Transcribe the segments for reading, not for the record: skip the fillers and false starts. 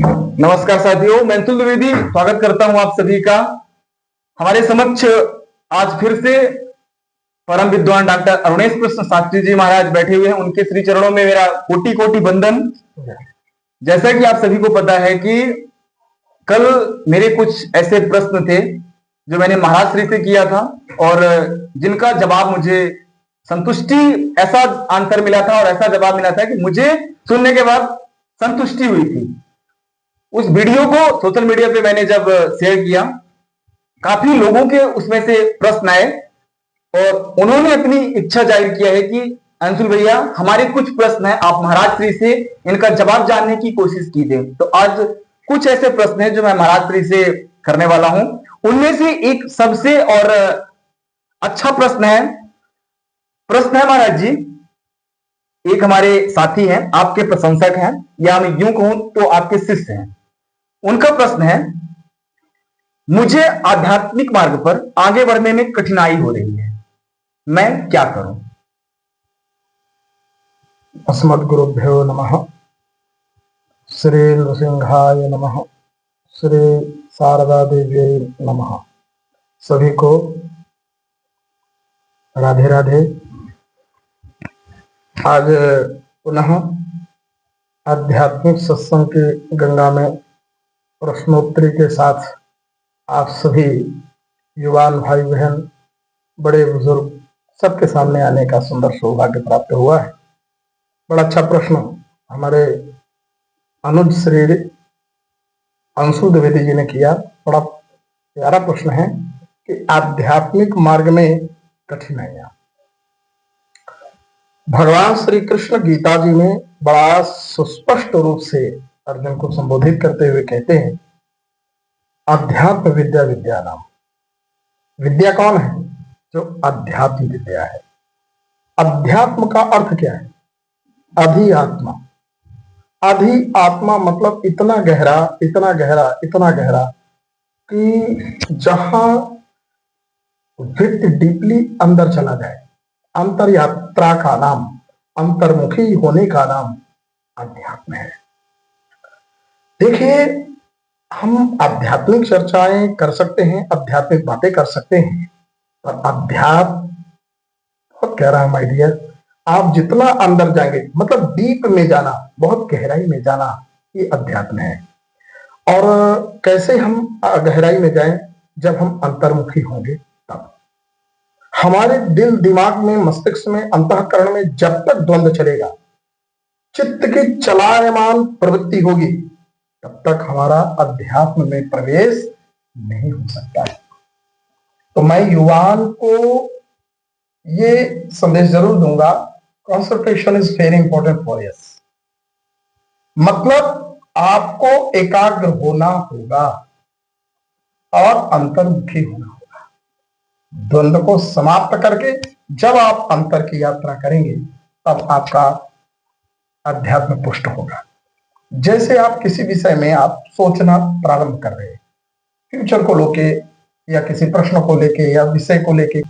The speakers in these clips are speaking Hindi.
नमस्कार साथियों, मैं अतुल द्विवेदी स्वागत करता हूं आप सभी का। हमारे समक्ष आज फिर से परम विद्वान डॉक्टर अरुणेश कृष्ण शास्त्री जी महाराज बैठे हुए हैं। उनके श्री चरणों में मेरा कोटि कोटि वंदन। जैसा कि आप सभी को पता है कि कल मेरे कुछ ऐसे प्रश्न थे जो मैंने महाराज श्री से किया था और जिनका जवाब मुझे संतुष्टि ऐसा आंसर मिला था और ऐसा जवाब मिला था कि मुझे सुनने के बाद संतुष्टि हुई थी। उस वीडियो को सोशल मीडिया पे मैंने जब शेयर किया, काफी लोगों के उसमें से प्रश्न आए और उन्होंने अपनी इच्छा जाहिर किया है कि अंशुल भैया, हमारे कुछ प्रश्न हैं, आप महाराज श्री से इनका जवाब जानने की कोशिश कीजिए। तो आज कुछ ऐसे प्रश्न हैं जो मैं महाराज श्री से करने वाला हूं। उनमें से एक सबसे और अच्छा प्रश्न है महाराज जी, एक हमारे साथी हैं, आपके प्रशंसक हैं, या मैं यूं कहूं तो आपके शिष्य हैं। उनका प्रश्न है, मुझे आध्यात्मिक मार्ग पर आगे बढ़ने में कठिनाई हो रही है, मैं क्या करूं? अस्मद्गुरुभ्यो नमः। श्री नृसिंहाय नमः। श्री शारदा देवी नमः। सभी को राधे राधे। आज पुनः आध्यात्मिक सत्संग की गंगा में प्रश्नोत्तरी के साथ आप सभी युवान भाई बहन, बड़े बुजुर्ग सबके सामने आने का सुंदर सौभाग्य प्राप्त हुआ है। बड़ा अच्छा प्रश्न हमारे अनुज श्री अंशुल द्विवेदी जी ने किया। बड़ा प्यारा प्रश्न है कि आध्यात्मिक मार्ग में कठिनाइयां। भगवान श्री कृष्ण गीता जी में बड़ा सुस्पष्ट रूप से अर्जुन को संबोधित करते हुए कहते हैं, अध्यात्म विद्या विद्या नाम। विद्या कौन है? जो अध्यात्म विद्या है। अध्यात्म का अर्थ क्या है? अधि आत्मा। अधि आत्मा मतलब इतना गहरा, इतना गहरा, इतना गहरा कि जहां व्यक्ति डीपली अंदर चला जाए। अंतर यात्रा का नाम, अंतर्मुखी होने का नाम अध्यात्म है। देखिए, हम आध्यात्मिक चर्चाएं कर सकते हैं, आध्यात्मिक बातें कर सकते हैं, पर अध्यात्म बहुत गहरा है माय डियर। आप जितना अंदर जाएंगे, मतलब डीप में जाना, बहुत गहराई में जाना, ये अध्यात्म है। और कैसे हम गहराई में जाएं? जब हम अंतर्मुखी होंगे तब। हमारे दिल दिमाग में, मस्तिष्क में, अंतःकरण में जब तक द्वंद्व चलेगा, चित्त की चलायमान प्रवृत्ति होगी, तब तक हमारा अध्यात्म में प्रवेश नहीं हो सकता है। तो मैं युवान को ये संदेश जरूर दूंगा, concentration is very important for yes. मतलब आपको एकाग्र होना होगा और अंतर्मुखी होना होगा। द्वंद्व को समाप्त करके जब आप अंतर की यात्रा करेंगे, तब आपका अध्यात्म पुष्ट होगा। जैसे आप किसी विषय में आप सोचना प्रारंभ कर रहे हैं, फ्यूचर को लेके या किसी प्रश्न को लेके या विषय को लेके,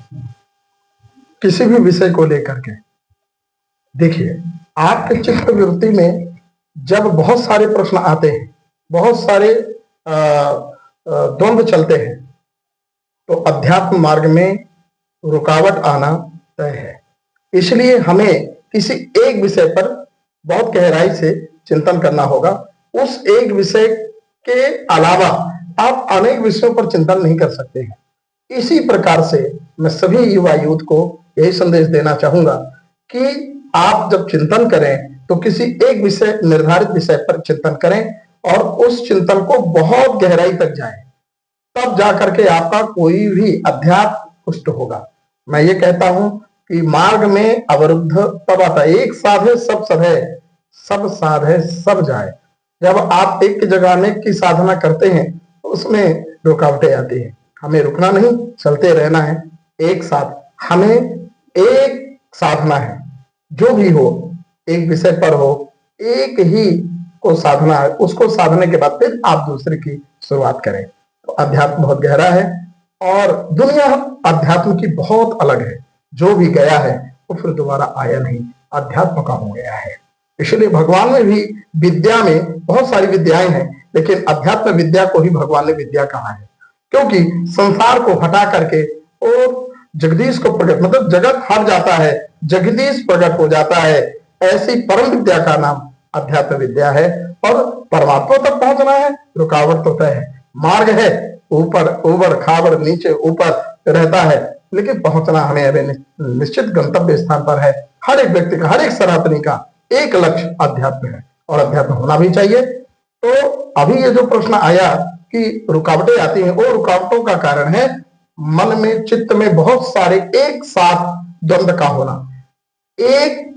किसी भी विषय को लेकर के, देखिए आपके चित्त वृत्ति में जब बहुत सारे प्रश्न आते हैं, बहुत सारे द्वंद्व चलते हैं, तो अध्यात्म मार्ग में रुकावट आना तय है। इसलिए हमें किसी एक विषय पर बहुत गहराई से चिंतन करना होगा। उस एक विषय के अलावा आप अनेक विषयों पर चिंतन नहीं कर सकते हैं। इसी प्रकार से मैं सभी युवा यूथ को यही संदेश देना चाहूंगा कि आप जब चिंतन करें तो किसी एक विषय, निर्धारित विषय पर चिंतन करें और उस चिंतन को बहुत गहराई तक जाएं। तब जाकर के आपका कोई भी अध्यात्म पुष्ट होगा। मैं ये कहता हूं कि मार्ग में अवरुद्ध तब आता है, एक साधे सब सधे, सब साधे सब जाए। जब आप एक जगह अनेक की साधना करते हैं तो उसमें रुकावटें आती हैं। हमें रुकना नहीं, चलते रहना है एक साथ। हमें एक साधना है, जो भी हो, एक विषय पर हो, एक ही को साधना है। उसको साधने के बाद फिर आप दूसरे की शुरुआत करें। तो अध्यात्म बहुत गहरा है और दुनिया अध्यात्म की बहुत अलग है। जो भी गया है वो फिर दोबारा आया नहीं, अध्यात्म का हो गया है। इसलिए भगवान में भी विद्या में बहुत सारी विद्याएं हैं, लेकिन अध्यात्म विद्या को ही भगवान ने विद्या कहा है, क्योंकि संसार को हटा करके और जगदीश को प्रकट, मतलब जगत हट जाता है, जगदीश प्रकट हो जाता है। ऐसी परम विद्या का नाम अध्यात्म विद्या है। और परमात्मा तक पहुंचना है, रुकावट तो तय है, मार्ग है, ऊपर ऊबड़ खाबड़ नीचे ऊपर रहता है, लेकिन पहुंचना हमें अभी निश्चित गंतव्य स्थान पर है। हर एक व्यक्ति का, हर एक सनातनी का एक लक्ष्य अध्यात्म है और अध्यात्म होना भी चाहिए। तो अभी ये जो प्रश्न आया कि रुकावटें आती हैं, वो रुकावटों का कारण है मन में, चित्त में बहुत सारे एक साथ द्वंद्व का होना। एक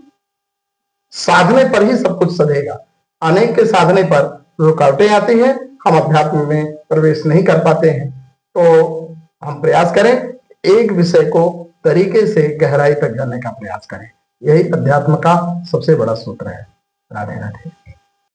साधने पर ही सब कुछ सधेगा, अनेक के साधने पर रुकावटें आती हैं, हम अध्यात्म में प्रवेश नहीं कर पाते हैं। तो हम प्रयास करें, एक विषय को तरीके से गहराई तक जानने का प्रयास करें, यही अध्यात्म का सबसे बड़ा सूत्र है। राधे राधे।